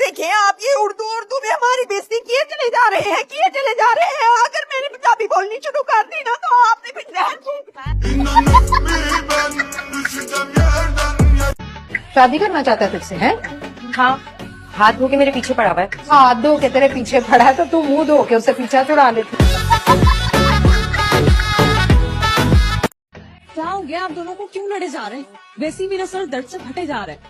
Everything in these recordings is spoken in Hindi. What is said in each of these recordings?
देखिए आप ये उर्दू उर्दू में हमारी बेइज्जती किए चले जा रहे हैं, किए चले जा रहे हैं। अगर मैंने पंजाबी बोलनी शुरू कर दी ना तो आपने फिर जहर फूंकना। शादी करना चाहता है तुझसे है? हाँ, हाथ धो के मेरे पीछे पड़ा हुआ है। हाथ धो के तेरे पीछे पड़ा है तो तू मुंह धो के उससे पीछा छुड़ा लेती। क्या हो गया, आप दोनों को क्यों लड़े जा रहे हैं? वैसे ही मेरा सर दर्द से फटे जा रहा है।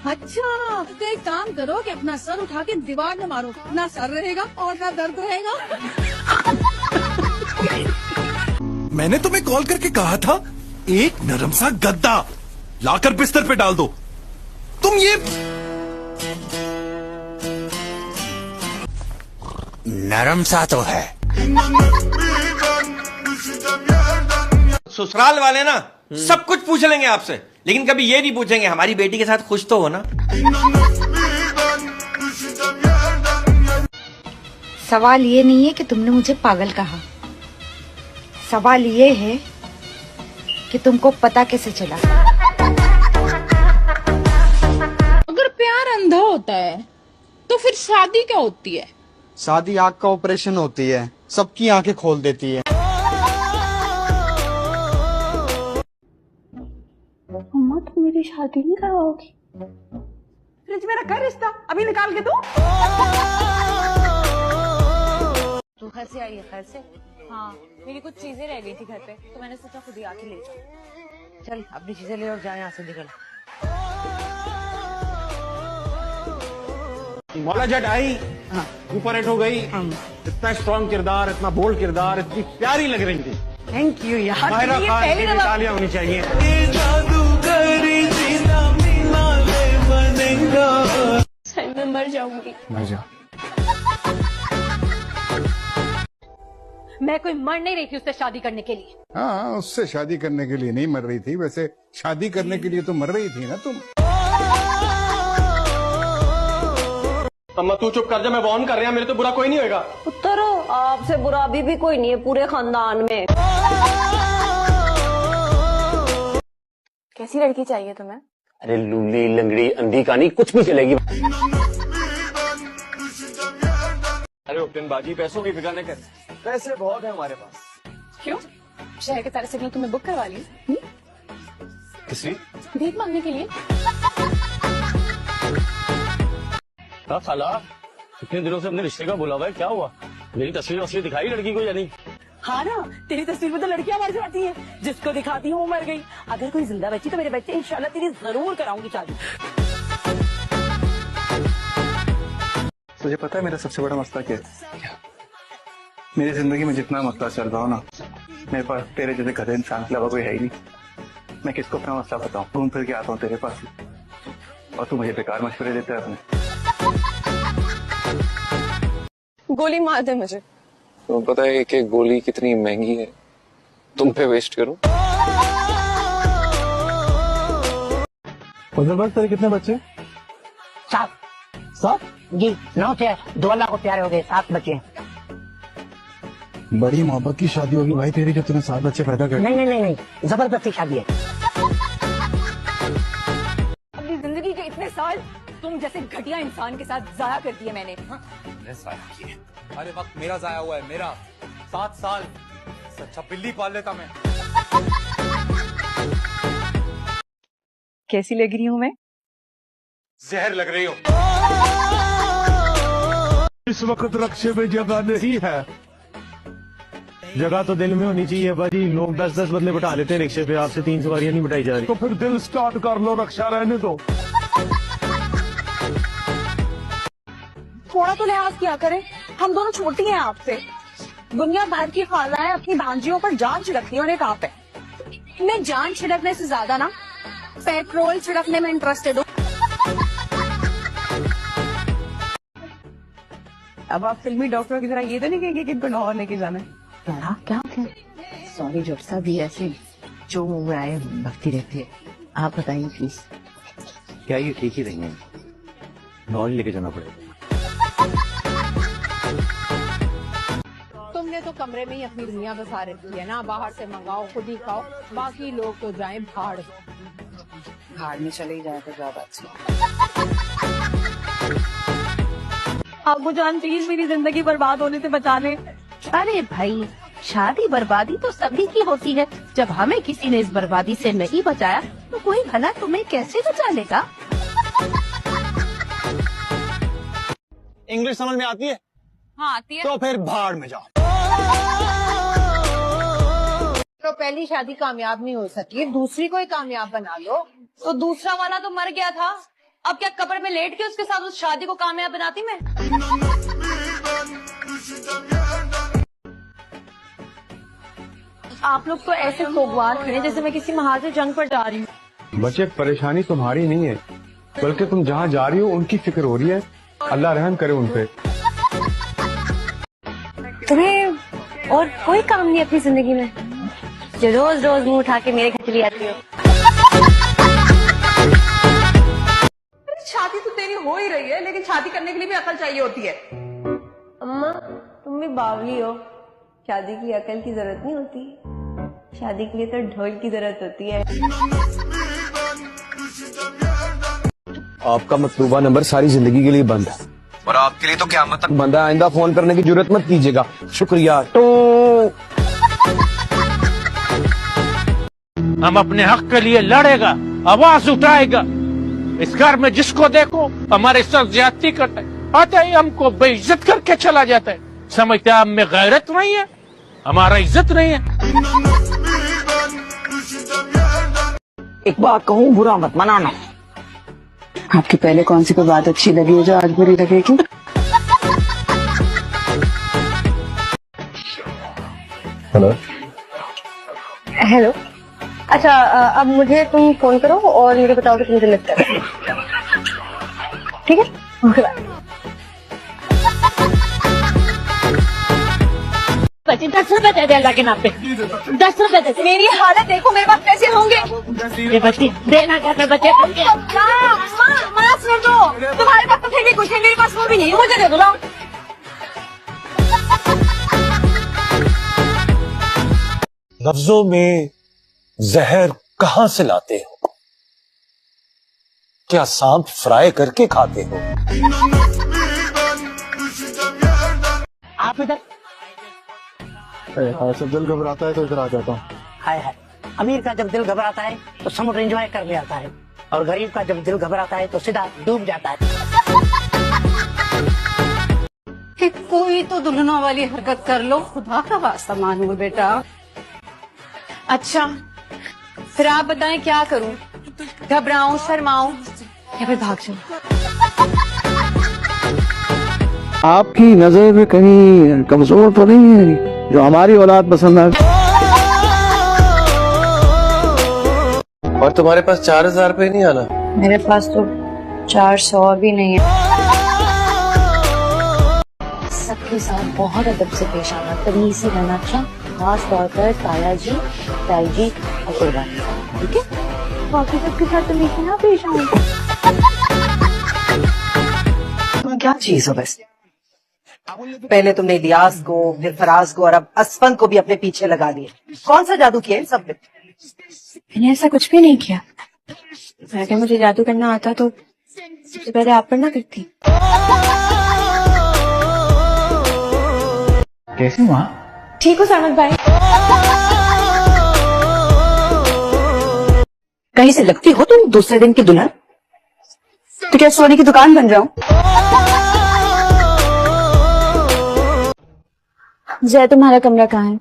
अच्छा, तो एक काम करो कि अपना सर उठा के दीवार न मारो, ना सर रहेगा और ना दर्द रहेगा। मैंने तुम्हें कॉल करके कहा था एक नरम सा गद्दा लाकर बिस्तर पे डाल दो। तुम ये नरम सा तो है। ससुराल वाले ना सब कुछ पूछ लेंगे आपसे, लेकिन कभी ये नहीं पूछेंगे हमारी बेटी के साथ खुश तो हो ना। सवाल ये नहीं है कि तुमने मुझे पागल कहा, सवाल ये है कि तुमको पता कैसे चला। अगर प्यार अंधा होता है तो फिर शादी क्या होती है? शादी आँख का ऑपरेशन होती है, सबकी आंखें खोल देती है। अम्मा तुम मेरी शादी नहीं करवाओगी? फ्रिज में रखा है रिश्ता, अभी निकाल के दो। तू घर से आई है? घर से? हाँ, मेरी कुछ चीजें रह गई थी घर पे, तो मैंने सोचा खुद ही आके ले जाऊं। चल अपनी चीजें ले और जा यहाँ से निकल। मौला जट आई, ऊपर हिट हो गई। इतना स्ट्रॉन्ग किरदार, इतना बोल्ड किरदार, इतनी प्यारी लग रही थी। थैंक यू यार। माहिरा खान की तालियां होनी चाहिए। मैं मर जाऊंगी। मर जा। मैं कोई मर नहीं रही थी उससे शादी करने के लिए। हाँ, उससे शादी करने के लिए नहीं मर रही थी, वैसे शादी करने के लिए तो मर रही थी ना तुम। अम्मा तू चुप कर जा, मैं वार्न कर रहा, मेरे तो बुरा कोई नहीं होगा। उत्तरो, आपसे बुरा अभी भी कोई नहीं है पूरे खानदान में। कैसी लड़की चाहिए तुम्हें? अरे लूली लंगड़ी अंधी कहानी कुछ भी चलेगी। अरे उपटनबाजी, पैसों की फिक्र नहीं कर, पैसे बहुत है हमारे पास। क्यों? शहर के सारे सिग्नल तुम्हें बुक करवा ली? किसी भीख मांगने के लिए? क्या खाला, इतने दिनों से अपने रिश्ते का बोला हुआ है, क्या हुआ? मेरी तस्वीर वस्वीर दिखाई लड़की को या नहीं? हाँ ना, तेरी तस्वीर में तो लड़कियां मर जाती हैं, जिसको दिखाती हूँ वो मर गई। अगर कोई जिंदा बची तो मेरे बच्चे इंशाल्लाह तेरी जरूर कराऊंगी शादी। तुझे पता है मेरा सबसे बड़ा मसला क्या है? मेरी जिंदगी में जितना मसला चल रहा हो ना, मेरे पास तेरे जैसे गधे इंसान के अलावा कोई है ही नहीं। मैं किसको अपना मसला बताऊं? घूम फिर के आता हूँ तेरे पास और तू मुझे बेकार मशवरे देता है अपने। गोली मार दे मुझे। तुम्हें पता है कि गोली कितनी महंगी है, तुम पे वेस्ट करूं? तेरे कितने बच्चे? 7 जी 9 थे, 2 अल्लाह को प्यारे हो गए, 7 बच्चे। बड़ी मोहब्बत की शादी होगी भाई तेरी, जो तूने 7 बच्चे पैदा कर। नहीं, जबरदस्ती शादी है। अपनी जिंदगी के इतने साल तुम जैसे घटिया इंसान के साथ जाया कर दिए मैंने। अरे वक्त मेरा जाया हुआ है, मेरा 7 साल। अच्छा बिल्ली पाल लेता मैं। कैसी लग रही हूँ मैं? जहर लग रही हो। इस वक्त रक्शे में जगह नहीं है। जगह तो दिल में होनी चाहिए भाजी। लोग 10-10 बदले बिठा लेते हैं रिक्शे पे, आपसे 3 सवारियां नहीं बिठाई जा रही। तो फिर दिल स्टार्ट कर लो, रक्षा रहने दो। थोड़ा तो लिहाज किया करें, हम दोनों छोटी हैं आपसे। दुनिया भर की खालाएं अपनी भांजियों पर जान छिड़कती हैं, उन्हें कहाँ पे? मैं जान छिड़कने से ज्यादा ना पेट्रोल छिड़कने में इंटरेस्टेड हूँ। अब आप फिल्मी डॉक्टर की तरह ये तो नहीं कहेंगे कि इनको नौर लेके जाना है। क्या सॉरी जब भी ऐसे जो मुंह में आए भक्ति रहती है। आप बताइए प्लीज। क्या ये ठीक ही नहीं है? नॉल लेके जाना पड़ेगा। तुमने तो कमरे में ही अपनी दुनिया बसा रखी है ना, बाहर से मंगाओ खुद ही खाओ, बाकी लोग तो जाएं भाड़ में चले जाए तो ज्यादा अच्छा। आपको जान प्लीज मेरी जिंदगी बर्बाद होने से बचा ले। अरे भाई, शादी बर्बादी तो सभी की होती है। जब हमें किसी ने इस बर्बादी से नहीं बचाया तो कोई भला तुम्हें कैसे बचा लेगा? इंग्लिश समझ में आती है? हाँ आती है। तो फिर भाड़ में जाओ। तो पहली शादी कामयाब नहीं हो सकी, दूसरी को ही कामयाब बना लो। तो दूसरा वाला तो मर गया था, अब क्या कब्र में लेट के उसके साथ उस शादी को कामयाब बनाती मैं? आप लोग तो ऐसे सोगवार खड़े जैसे मैं किसी महाज जंग पर जा रही हूँ। बच्चे, परेशानी तुम्हारी नहीं है, बल्कि तुम जहाँ जा रही हो उनकी फिक्र हो रही है। अल्लाह रहम करे उन पे। तुम्हें और कोई काम नहीं अपनी जिंदगी में जो रोज रोज मुंह उठा के मेरे घर चली आती हो? शादी तो तेरी हो ही रही है, लेकिन शादी करने के लिए भी अकल चाहिए होती है। अम्मा तुम भी बावली हो, शादी की अकल की जरूरत नहीं होती, शादी के लिए तो ढोल की जरूरत होती है। आपका मतलूबा नंबर सारी जिंदगी के लिए बंद है और आपके लिए तो क़यामत तक बंद है। आइंदा फोन करने की जरूरत मत कीजिएगा। शुक्रिया। तो हम अपने हक के लिए लड़ेगा, आवाज उठाएगा। इस घर में जिसको देखो हमारे साथ ज्यादती करता है, आते ही हमको बेइज्जत करके चला जाता है। समझते हैं हम में गैरत नहीं है, हमारा इज्जत नहीं है। एक बात कहूँ, बुरा मत मनाना। आपकी पहले कौन सी कोई बात अच्छी लगी है जो आज बुरी लगेगी? हेलो हेलो, अच्छा अब मुझे तुम फोन करो और मुझे बताओ कि तुम डिलीट कर, ठीक है? Okay bye. 10 रुपए दे दे अल्लाह के नाम पे, 10 रुपए दे। मेरी हालत देखो, मेरे पास पैसे होंगे। ये बच्ची देना क्या कर बच्चे? माफ कर दो, तुम्हारे पास तो फिर भी कुछ है, मेरे पास वो भी नहीं, मुझे दे दो ना। लफ्जों में जहर कहाँ से लाते हो? क्या सांप फ्राई करके खाते हो? आप इधर। जब दिल घबराता है तो इधर आ जाता हूँ। हाय हाय, अमीर का जब दिल घबराता है तो समुद्र एंजॉय करने आता है, और गरीब का जब दिल घबराता है तो सीधा डूब जाता है। कोई तो दुल्हनों वाली हरकत कर लो, खुदा का वास्ता मानो बेटा। अच्छा फिर आप बताएं क्या करूं? घबराऊं, शर्माऊं या फिर भाग जाऊं? आपकी नजर में कहीं कमजोर तो नहीं है जो हमारी औलाद पसंद आए? और तुम्हारे पास 4000 रुपए नहीं आना? मेरे पास तो 400 भी नहीं है। सबके साथ बहुत अदब से पेश आना, तमीज से रहना, अच्छा? खास तौर पर ताया जी, ताई जी और कुर्बानी, ठीक है? बाकी सबके साथ तमीज से ना पेश आऊं। तुम क्या चीज हो वैसे? पहले तुमने इलियास को, फिर फराज को और अब असफंद को भी अपने पीछे लगा दिया। कौन सा जादू किया इन सब ने? मैंने ऐसा कुछ भी नहीं किया। अगर मुझे जादू करना आता तो सबसे पहले आप पर ना करती। कैसी माँ? ठीक हो सामत भाई? कहीं से लगती हो तुम दूसरे दिन की दुल्हन। तो क्या सोने की दुकान बन जाऊं? जय, तुम्हारा कमरा कहाँ है?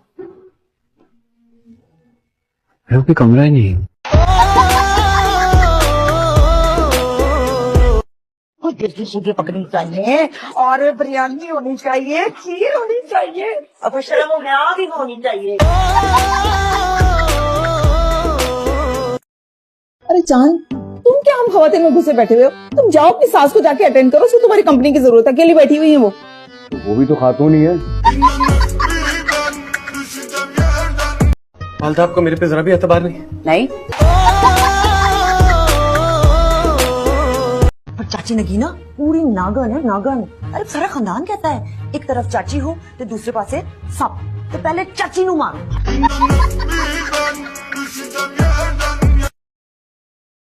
कोई कमरा ही नहीं। सूखे पकड़नी चाहिए और बिरयानी होनी चाहिए, खीर होनी चाहिए, अब शर्म भी होनी चाहिए। अरे जान, तुम क्या हम खवातीन में घुसे बैठे हुए हो? तुम जाओ अपनी सास को जाके अटेंड करो, उसको तुम्हारी कंपनी की जरूरत है, अकेली बैठी हुई है वो भी तो खातून ही है। वालदा, आपको मेरे पे जरा भी एतबार नहीं? नहीं। पर चाची नगीना पूरी नागन है, नागन। अरे सारा खानदान कहता है एक तरफ चाची हो तो दूसरे पासे सांप, तो पहले चाची नू मारो।